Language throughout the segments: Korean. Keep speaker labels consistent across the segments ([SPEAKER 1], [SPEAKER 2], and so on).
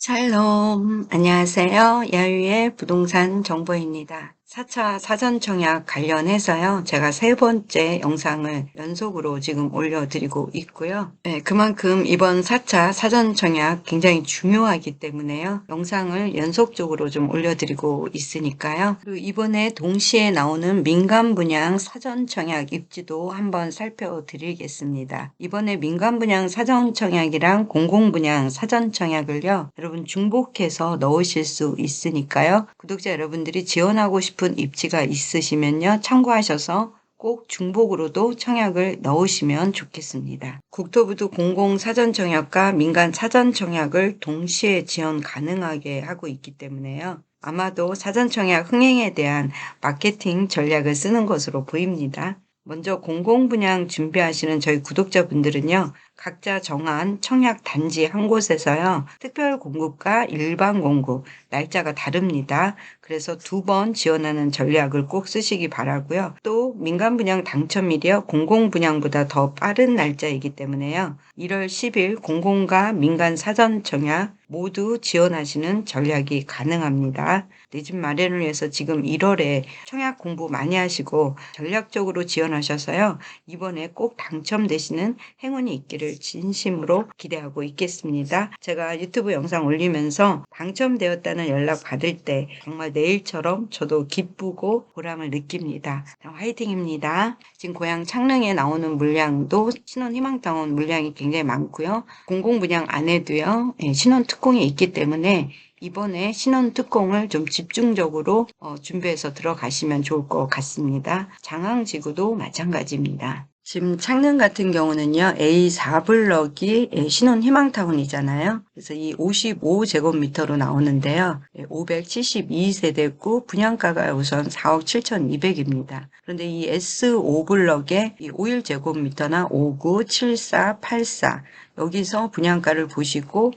[SPEAKER 1] 샬롬, 안녕하세요. 야유의 부동산 정보입니다. 4차 사전청약 관련해서요. 제가 세 번째 영상을 연속으로 지금 올려드리고 있고요. 네, 그만큼 이번 4차 사전청약 굉장히 중요하기 때문에요. 영상을 연속적으로 좀 올려드리고 있으니까요. 그리고 이번에 동시에 나오는 민간분양 사전청약 입지도 한번 살펴드리겠습니다. 이번에 민간분양 사전청약이랑 공공분양 사전청약을요. 여러분 중복해서 넣으실 수 있으니까요. 구독자 여러분들이 지원하고 싶은 입지가 있으시면요. 참고하셔서 꼭 중복으로도 청약을 넣으시면 좋겠습니다. 국토부도 공공사전청약과 민간사전청약을 동시에 지원 가능하게 하고 있기 때문에요. 아마도 사전청약 흥행에 대한 마케팅 전략을 쓰는 것으로 보입니다. 먼저 공공분양 준비하시는 저희 구독자분들은요. 각자 정한 청약 단지 한 곳에서요. 특별 공급과 일반 공급, 날짜가 다릅니다. 그래서 2번 지원하는 전략을 꼭 쓰시기 바라고요. 또 민간 분양 당첨일이요. 공공 분양보다 더 빠른 날짜이기 때문에요. 1월 10일 공공과 민간 사전 청약 모두 지원하시는 전략이 가능합니다. 내 집 마련을 위해서 지금 1월에 청약 공부 많이 하시고 전략적으로 지원하셔서요. 이번에 꼭 당첨되시는 행운이 있기를 진심으로 기대하고 있겠습니다. 제가 유튜브 영상 올리면서 당첨되었다는 연락 받을 때 정말 내일처럼 저도 기쁘고 보람을 느낍니다. 화이팅입니다. 지금 고향 창릉에 나오는 물량도 신혼희망타운 물량이 굉장히 많고요. 공공분양 안에도요. 신혼 특공이 있기 때문에 이번에 신혼 특공을 좀 집중적으로 준비해서 들어가시면 좋을 것 같습니다. 장항지구도 마찬가지입니다. 지금 창릉 같은 경우는요. A4블럭이 신혼희망타운이잖아요. 그래서 이 55제곱미터로 나오는데요. 572세대고 분양가가 우선 4억 7,200입니다. 그런데 이 S5블럭에 이 51제곱미터나 59, 74, 84 여기서 분양가를 보시고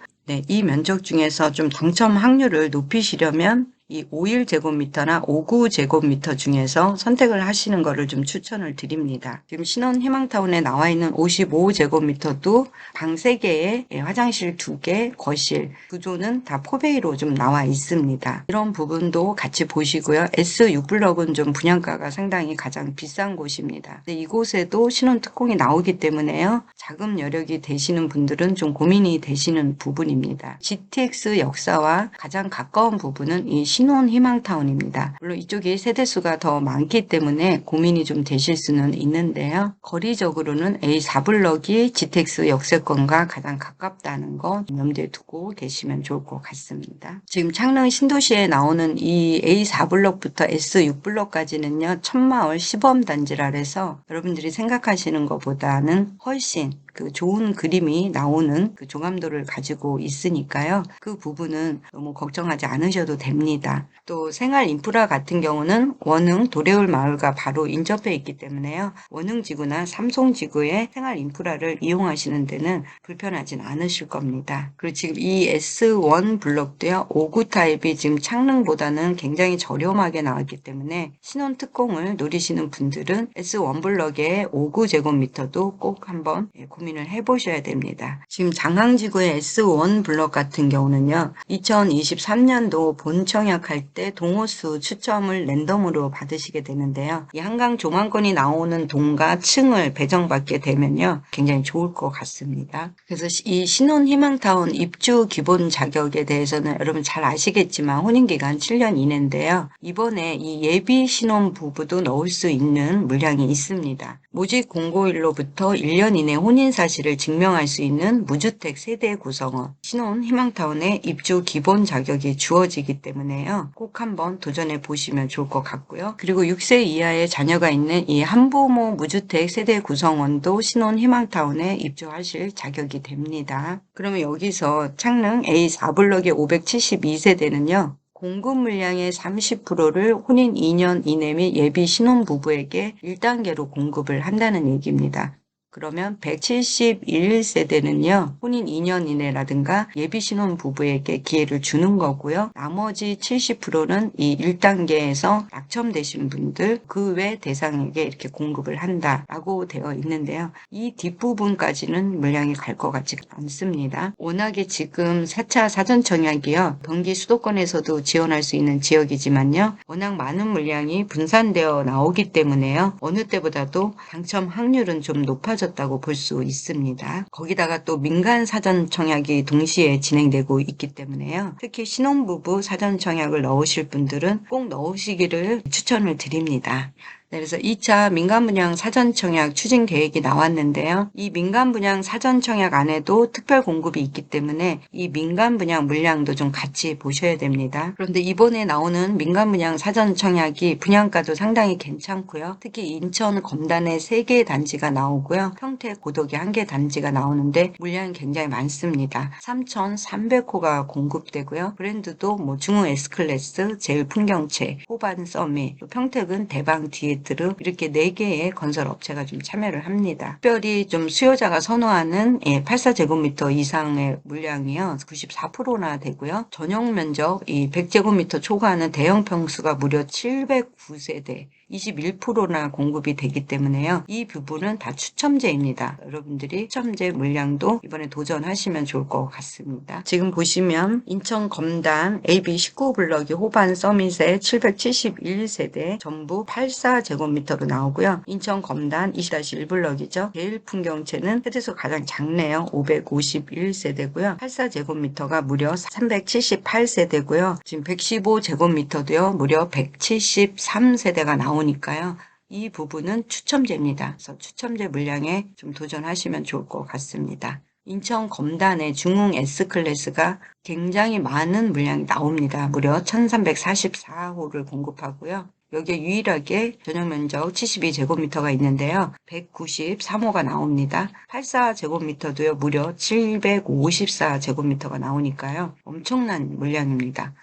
[SPEAKER 1] 이 면적 중에서 좀 당첨 확률을 높이시려면 이 51제곱미터나 59제곱미터 중에서 선택을 하시는 것을 좀 추천을 드립니다. 지금 신혼희망타운에 나와 있는 55제곱미터도 방 3개에 화장실 2개, 거실 구조는 다 포베이로 좀 나와 있습니다. 이런 부분도 같이 보시고요. S6블럭은 좀 분양가가 상당히 가장 비싼 곳입니다. 근데 이곳에도 신혼특공이 나오기 때문에요. 자금 여력이 되시는 분들은 좀 고민이 되시는 부분입니다. GTX 역사와 가장 가까운 부분은 이 신혼희망타운입니다. 물론 이쪽이 세대수가 더 많기 때문에 고민이 좀 되실 수는 있는데요. 거리적으로는 A4블럭이 GTX 역세권과 가장 가깝다는 거 염두에 두고 계시면 좋을 것 같습니다. 지금 창릉 신도시에 나오는 이 A4블럭부터 S6블럭까지는요. 천마을 시범단지라 해서 여러분들이 생각하시는 것보다는 훨씬 좋은 그림이 나오는 조감도를 가지고 있으니까요. 그 부분은 너무 걱정하지 않으셔도 됩니다. 또 생활 인프라 같은 경우는 원흥 도래울 마을과 바로 인접해 있기 때문에요. 원흥지구나 삼송지구의 생활 인프라를 이용하시는 데는 불편하진 않으실 겁니다. 그리고 지금 이 S1 블럭도요. 5구 타입이 지금 창릉보다는 굉장히 저렴하게 나왔기 때문에 신혼 특공을 노리시는 분들은 S1 블럭의 5구 제곱미터도 꼭 한번 고민을 해보셔야 됩니다. 지금 장항지구의 S1 블럭 같은 경우는요. 2023년도 본청약할 때 동호수 추첨을 랜덤으로 받으시게 되는데요. 이 한강 조망권이 나오는 동과 층을 배정받게 되면요. 굉장히 좋을 것 같습니다. 그래서 이 신혼희망타운 입주 기본 자격에 대해서는 여러분 잘 아시겠지만 혼인기간 7년 이내인데요. 이번에 이 예비 신혼 부부도 넣을 수 있는 물량이 있습니다. 모집 공고일로부터 1년 이내 혼인 사실을 증명할 수 있는 무주택 세대 구성원 신혼희망타운에 입주 기본 자격이 주어지기 때문에요. 꼭 한번 도전해 보시면 좋을 것 같고요. 그리고 6세 이하의 자녀가 있는 이 한부모 무주택 세대 구성원도 신혼희망타운에 입주하실 자격이 됩니다. 그러면 여기서 창릉 A4블럭의 572세대는요. 공급 물량의 30%를 혼인 2년 이내 및 예비 신혼부부에게 1단계로 공급을 한다는 얘기입니다. 그러면 171세대는요, 혼인 2년 이내라든가 예비 신혼 부부에게 기회를 주는 거고요. 나머지 70%는 이 1단계에서 낙첨되신 분들 그 외 대상에게 이렇게 공급을 한다라고 되어 있는데요. 이 뒷부분까지는 물량이 갈 것 같지 않습니다. 워낙에 지금 4차 사전청약이요, 경기 수도권에서도 지원할 수 있는 지역이지만요, 워낙 많은 물량이 분산되어 나오기 때문에요, 어느 때보다도 당첨 확률은 좀 높아졌다고 볼 수 있습니다. 거기다가 또 민간 사전청약이 동시에 진행되고 있기 때문에요, 특히 신혼부부 사전청약을 넣으실 분들은 꼭 넣으시기를 추천을 드립니다. 그래서 2차 민간분양 사전청약 추진 계획이 나왔는데요. 이 민간분양 사전청약 안에도 특별 공급이 있기 때문에 이 민간분양 물량도 좀 같이 보셔야 됩니다. 그런데 이번에 나오는 민간분양 사전청약이 분양가도 상당히 괜찮고요. 특히 인천 검단에 3개의 단지가 나오고요. 평택 고덕에 1개 단지가 나오는데 물량이 굉장히 많습니다. 3,300호가 공급되고요. 브랜드도 뭐 중흥 S클래스, 제일풍경채, 호반 서밋, 평택은 대방 디에트르, 이렇게 4개의 건설업체가 좀 참여를 합니다. 특별히 좀 수요자가 선호하는 84제곱미터 이상의 물량이요, 94%나 되고요. 전용 면적 이 100제곱미터 초과하는 대형 평수가 무려 709세대, 21%나 공급이 되기 때문에요. 이 부분은 다 추첨제입니다. 여러분들이 추첨제 물량도 이번에 도전하시면 좋을 것 같습니다. 지금 보시면 인천 검단 AB19블럭이 호반 서밋에 771세대 전부 84제곱미터로 나오고요. 인천 검단 20-1블럭이죠. 제일풍경채는 세대수 가장 작네요. 551세대고요. 84제곱미터가 무려 378세대고요. 지금 115제곱미터도요. 무려 173세대가 나오니까요. 이 부분은 추첨제입니다. 그래서 추첨제 물량에 좀 도전하시면 좋을 것 같습니다. 인천 검단의 중흥 S클래스가 굉장히 많은 물량이 나옵니다. 무려 1344호를 공급하고요. 여기에 유일하게 전용 면적 72제곱미터가 있는데요. 193호가 나옵니다. 84제곱미터도요. 무려 754제곱미터가 나오니까요. 엄청난 물량입니다.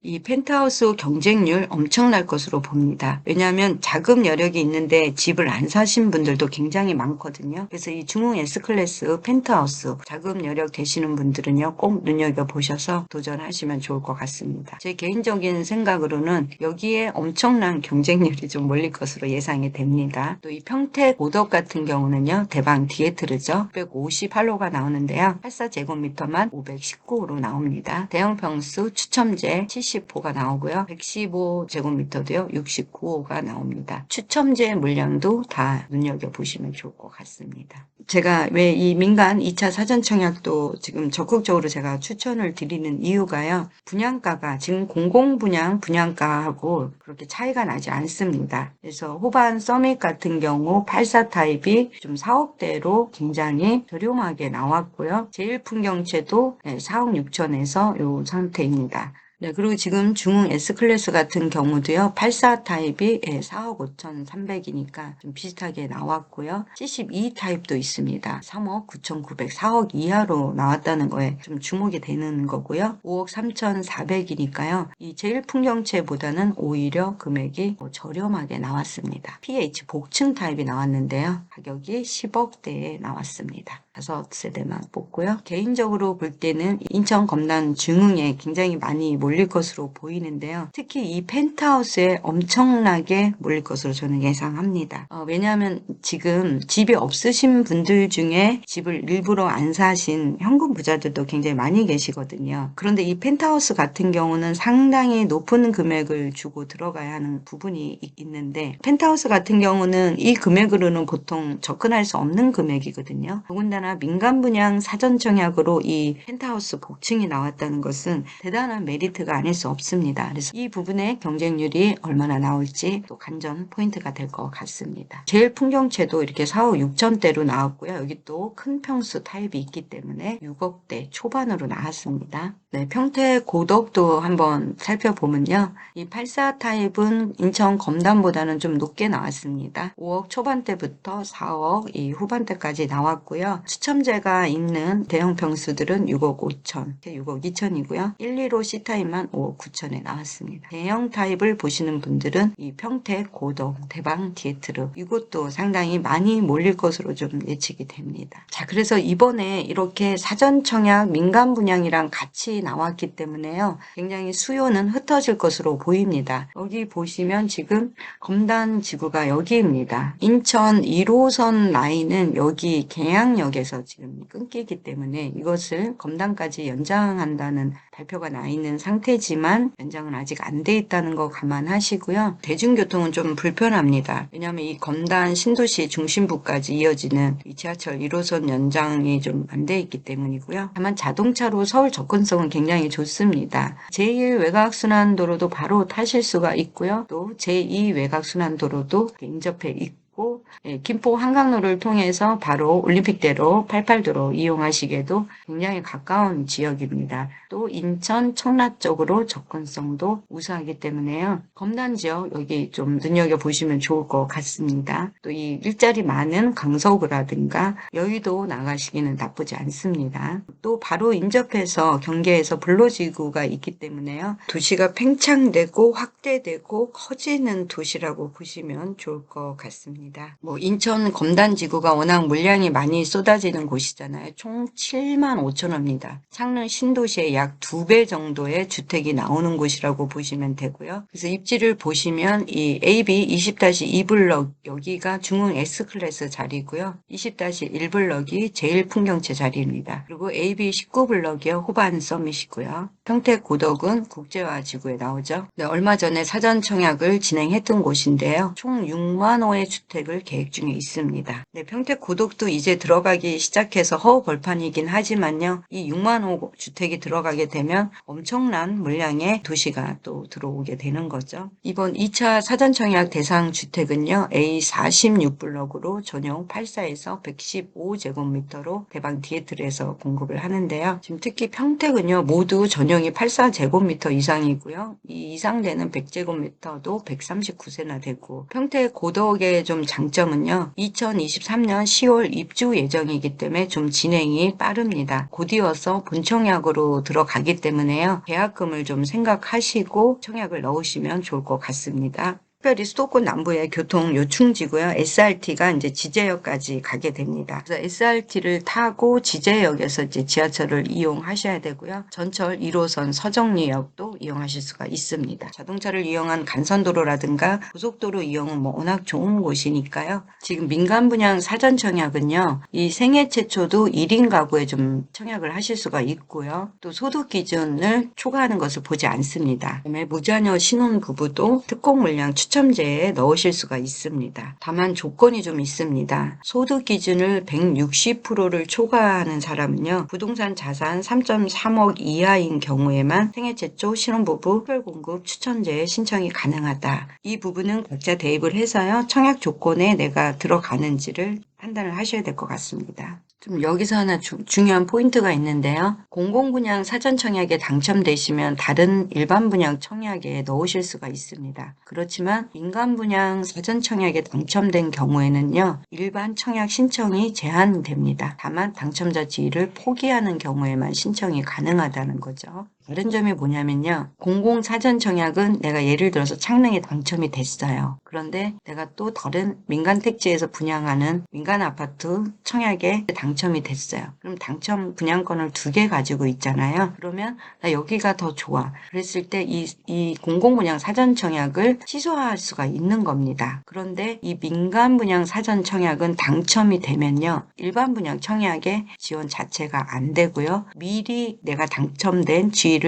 [SPEAKER 1] 이 펜트하우스 경쟁률 엄청날 것으로 봅니다. 왜냐하면 자금 여력이 있는데 집을 안 사신 분들도 굉장히 많거든요. 그래서 이 중흥 S클래스 펜트하우스 자금 여력 되시는 분들은요, 꼭 눈여겨보셔서 도전하시면 좋을 것 같습니다. 제 개인적인 생각으로는 여기에 엄청난 경쟁률이 좀 몰릴 것으로 예상이 됩니다. 또 이 평택 고덕 같은 경우는요, 대방 디에트르죠. 658호가 나오는데요. 84제곱미터만 519호로 나옵니다. 대형 평수 추첨제 70호가 나오고요. 115제곱미터도요. 69호가 나옵니다. 추첨제 물량도 다 눈여겨보시면 좋을 것 같습니다. 제가 왜 이 민간 2차 사전청약도 지금 적극적으로 제가 추천을 드리는 이유가요, 분양가가 지금 공공분양 분양가하고 그렇게 차이가 나지 않습니다. 그래서 호반 서밋 같은 경우 84 타입이 좀 4억대로 굉장히 저렴하게 나왔고요. 제일풍경채도 4억 6천에서 이 상태입니다. 네, 그리고 지금 중흥 S클래스 같은 경우도요, 84 타입이 4억 5,300이니까 좀 비슷하게 나왔고요. 72 타입도 있습니다. 3억 9,900, 4억 이하로 나왔다는 거에 좀 주목이 되는 거고요. 5억 3,400이니까요. 이 제일풍경채보다는 오히려 금액이 저렴하게 나왔습니다. PH 복층 타입이 나왔는데요. 가격이 10억대에 나왔습니다. 5세대만 뽑고요. 개인적으로 볼 때는 인천 검단 중흥에 굉장히 많이 몰릴 것으로 보이는데요. 특히 이 펜트하우스에 엄청나게 몰릴 것으로 저는 예상합니다. 왜냐하면 지금 집이 없으신 분들 중에 집을 일부러 안 사신 현금 부자들도 굉장히 많이 계시거든요. 그런데 이 펜트하우스 같은 경우는 상당히 높은 금액을 주고 들어가야 하는 부분이 있는데, 펜트하우스 같은 경우는 이 금액으로는 보통 접근할 수 없는 금액이거든요. 더군다나 민간 분양 사전 청약으로 이 펜트하우스 복층이 나왔다는 것은 대단한 메리트가 아닐 수 없습니다. 그래서 이 부분의 경쟁률이 얼마나 나올지 또 관전 포인트가 될 것 같습니다. 제일풍경채도 이렇게 4억 6천대로 나왔고요. 여기 또 큰 평수 타입이 있기 때문에 6억대 초반으로 나왔습니다. 네, 평택 고덕도 한번 살펴보면요. 이 84 타입은 인천 검단보다는 좀 높게 나왔습니다. 5억 초반대부터 4억 이 후반대까지 나왔고요. 추첨제가 있는 대형 평수들은 6억 5천, 6억 2천이고요. 1, 2로 C타입만 5억 9천에 나왔습니다. 대형 타입을 보시는 분들은 이 평택, 고덕, 대방, 디에트르 이것도 상당히 많이 몰릴 것으로 좀 예측이 됩니다. 자, 그래서 이번에 이렇게 사전 청약 민간 분양이랑 같이 나왔기 때문에요. 굉장히 수요는 흩어질 것으로 보입니다. 여기 보시면 지금 검단 지구가 여기입니다. 인천 1호선 라인은 여기 계양역에서 지금 끊기기 때문에 이것을 검단까지 연장한다는 발표가 나 있는 상태지만 연장은 아직 안 돼 있다는 거 감안하시고요. 대중교통은 좀 불편합니다. 왜냐하면 이 검단 신도시 중심부까지 이어지는 이 지하철 1호선 연장이 좀 안 돼 있기 때문이고요. 다만 자동차로 서울 접근성은 굉장히 좋습니다. 제1 외곽순환도로도 바로 타실 수가 있고요. 또 제2 외곽순환도로도 인접해 있고 김포 한강로를 통해서 바로 올림픽대로 88도로 이용하시기에도 굉장히 가까운 지역입니다. 또 인천 청라 쪽으로 접근성도 우수하기 때문에요. 검단 지역 여기 좀 눈여겨보시면 좋을 것 같습니다. 또 이 일자리 많은 강서구라든가 여의도 나가시기는 나쁘지 않습니다. 또 바로 인접해서 경계에서 불로지구가 있기 때문에요. 도시가 팽창되고 확대되고 커지는 도시라고 보시면 좋을 것 같습니다. 인천 검단지구가 워낙 물량이 많이 쏟아지는 곳이잖아요. 총 7만 5천 호입니다. 창릉 신도시의 약 2배 정도의 주택이 나오는 곳이라고 보시면 되고요. 그래서 입지를 보시면 이 AB 20-2블럭 여기가 중흥 S클래스 자리고요. 20-1블럭이 제1풍경채 자리입니다. 그리고 AB 19블럭이요. 호반 서밋이고요. 평택 고덕은 국제화 지구에 나오죠. 네, 얼마 전에 사전 청약을 진행했던 곳인데요. 총 6만 호의 주택을 계획 중에 있습니다. 네, 평택 고덕도 이제 들어가기 시작해서 허허벌판이긴 하지만요. 이 6만 호 주택이 들어가게 되면 엄청난 물량의 도시가 또 들어오게 되는 거죠. 이번 2차 사전 청약 대상 주택은요. A46블럭으로 전용 84에서 115제곱미터로 대방 디에트르에서 공급을 하는데요. 지금 특히 평택은요. 모두 전용이 84제곱미터 이상이고요. 이 이상 되는 100제곱미터도 139세나 되고 평택 고덕의 좀 장점은요. 2023년 10월 입주 예정이기 때문에 좀 진행이 빠릅니다. 곧이어서 본청약으로 들어가기 때문에요. 계약금을 좀 생각하시고 청약을 넣으시면 좋을 것 같습니다. 특별히 수도권 남부의 교통 요충지고요. SRT가 이제 지제역까지 가게 됩니다. 그래서 SRT를 타고 지제역에서 이제 지하철을 이용하셔야 되고요. 전철 1호선 서정리역도 이용하실 수가 있습니다. 자동차를 이용한 간선도로라든가 고속도로 이용은 워낙 좋은 곳이니까요. 지금 민간 분양 사전 청약은요. 이 생애 최초도 1인 가구에 좀 청약을 하실 수가 있고요. 또 소득 기준을 초과하는 것을 보지 않습니다. 그다음에 무자녀 신혼 부부도 특공 물량 추첨제에 넣으실 수가 있습니다. 다만 조건이 좀 있습니다. 소득 기준을 160%를 초과하는 사람은요. 부동산 자산 3.3억 이하인 경우에만 생애 최초 신혼부부 특별공급 추첨제에 신청이 가능하다. 이 부분은 각자 대입을 해서요. 청약 조건에 내가 들어가는지를 판단을 하셔야 될 것 같습니다. 좀 여기서 하나 중요한 포인트가 있는데요. 공공분양 사전 청약에 당첨되시면 다른 일반 분양 청약에 넣으실 수가 있습니다. 그렇지만 민간 분양 사전 청약에 당첨된 경우에는요. 일반 청약 신청이 제한됩니다. 다만 당첨자 지위를 포기하는 경우에만 신청이 가능하다는 거죠. 다른 점이 뭐냐면요. 공공 사전 청약은 내가 예를 들어서 창릉에 당첨이 됐어요. 그런데 내가 또 다른 민간 택지에서 분양하는 민간 아파트 청약에 당첨이 됐어요. 그럼 당첨 분양권을 2개 가지고 있잖아요. 그러면 나 여기가 더 좋아. 그랬을 때 이 공공 분양 사전 청약을 취소할 수가 있는 겁니다. 그런데 이 민간 분양 사전 청약은 당첨이 되면요. 일반 분양 청약에 지원 자체가 안 되고요. 미리 내가 당첨된 지위를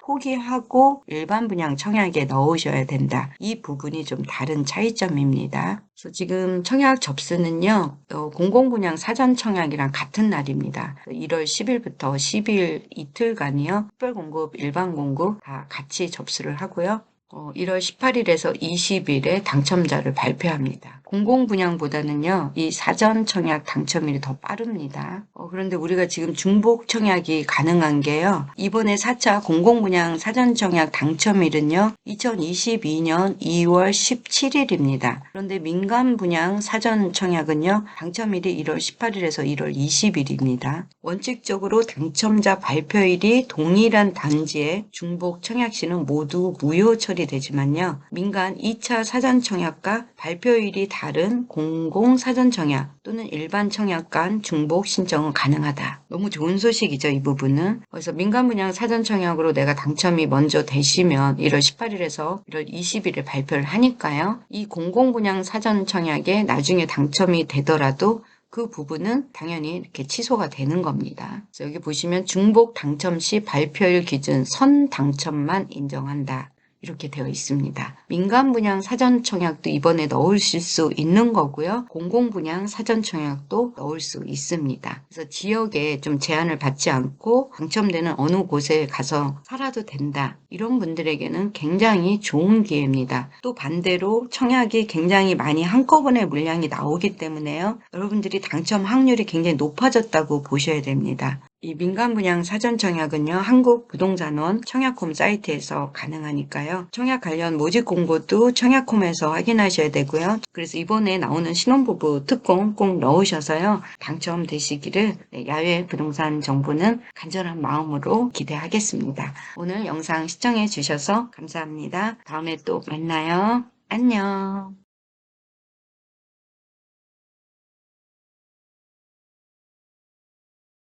[SPEAKER 1] 포기하고 일반 분양 청약에 넣으셔야 된다. 이 부분이 좀 다른 차이점입니다. 그래서 지금 청약 접수는요. 공공분양 사전 청약이랑 같은 날입니다. 1월 10일부터 10일 이틀간이요. 특별공급, 일반공급 다 같이 접수를 하고요. 1월 18일에서 20일에 당첨자를 발표합니다. 공공분양보다는요, 이 사전 청약 당첨일이 더 빠릅니다. 그런데 우리가 지금 중복 청약이 가능한 게요, 이번에 4차 공공분양 사전 청약 당첨일은요, 2022년 2월 17일입니다. 그런데 민간분양 사전 청약은요, 당첨일이 1월 18일에서 1월 20일입니다. 원칙적으로 당첨자 발표일이 동일한 단지의 중복 청약 시는 모두 무효 처리되지만요, 민간 2차 사전 청약과 발표일이 다른 공공 사전 청약 또는 일반 청약 간 중복 신청은 가능하다. 너무 좋은 소식이죠, 이 부분은. 그래서 민간 분양 사전 청약으로 내가 당첨이 먼저 되시면 1월 18일에서 1월 20일에 발표를 하니까요. 이 공공 분양 사전 청약에 나중에 당첨이 되더라도 그 부분은 당연히 이렇게 취소가 되는 겁니다. 그래서 여기 보시면 중복 당첨 시 발표일 기준 선 당첨만 인정한다. 이렇게 되어 있습니다. 민간 분양 사전 청약도 이번에 넣으실 수 있는 거고요. 공공 분양 사전 청약도 넣을 수 있습니다. 그래서 지역에 좀 제한을 받지 않고 당첨되는 어느 곳에 가서 살아도 된다. 이런 분들에게는 굉장히 좋은 기회입니다. 또 반대로 청약이 굉장히 많이 한꺼번에 물량이 나오기 때문에요. 여러분들이 당첨 확률이 굉장히 높아졌다고 보셔야 됩니다. 이 민간 분양 사전 청약은요, 한국부동산원 청약홈 사이트에서 가능하니까요. 청약 관련 모집 공고도 청약홈에서 확인하셔야 되고요. 그래서 이번에 나오는 신혼부부 특공 꼭 넣으셔서요, 당첨되시기를 야외 부동산 정보는 간절한 마음으로 기대하겠습니다. 오늘 영상 시청해 주셔서 감사합니다. 다음에 또 만나요. 안녕.